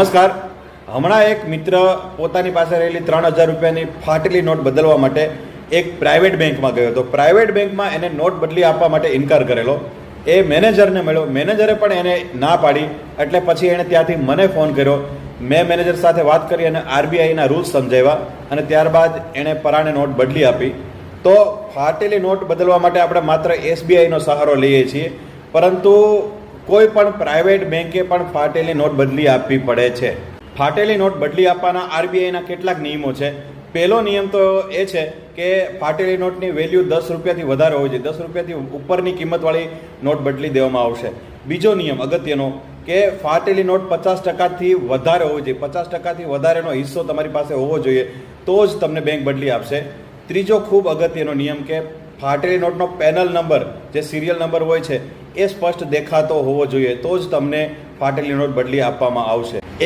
નમસ્કાર. હમણાં એક મિત્ર પોતાની પાસે રહેલી 3000 રૂપિયાની ફાટેલી નોટ બદલવા માટે એક પ્રાઇવેટ બેંકમાં ગયો હતો. પ્રાઇવેટ બેંકમાં એને નોટ બદલી આપવા માટે ઇનકાર કરેલો. એ મેનેજરને મળ્યો, મેનેજરે પણ એને ના પાડી. એટલે પછી એણે ત્યાંથી મને ફોન કર્યો. મેં મેનેજર સાથે વાત કરી અને આરબીઆઈના રૂલ્સ સમજાવ્યા અને ત્યારબાદ એણે પરાણે નોટ બદલી આપી. તો ફાટેલી નોટ બદલવા માટે આપણે માત્ર એસબીઆઈનો સહારો લઈએ છીએ, પરંતુ કોઈ પણ પ્રાઇવેટ બેંકે પણ ફાટેલી નોટ બદલી આપવી પડે છે. ફાટેલી નોટ બદલી આપવાના આરબીઆઈના કેટલાક નિયમો છે. પહેલો નિયમ તો એ છે કે ફાટેલી નોટની વેલ્યુ 10 રૂપિયાથી વધારે હોવી જોઈએ. 10 રૂપિયાથી ઉપરની કિંમતવાળી નોટ બદલી દેવામાં આવશે. બીજો નિયમ અગત્યનો કે ફાટેલી નોટ 50%થી વધારે હોવી જોઈએ. 50%થી વધારેનો હિસ્સો તમારી પાસે હોવો જોઈએ, તો જ તમને બેંક બદલી આપશે. ત્રીજો ખૂબ અગત્યનો નિયમ કે ફાટેલી નોટનો પેનલ નંબર, જે સિરિયલ નંબર હોય છે, એ સ્પષ્ટ દેખાતો હોવો જોઈએ, તો જ તમને ફાટેલી નોટ બદલી આપવામાં આવશે.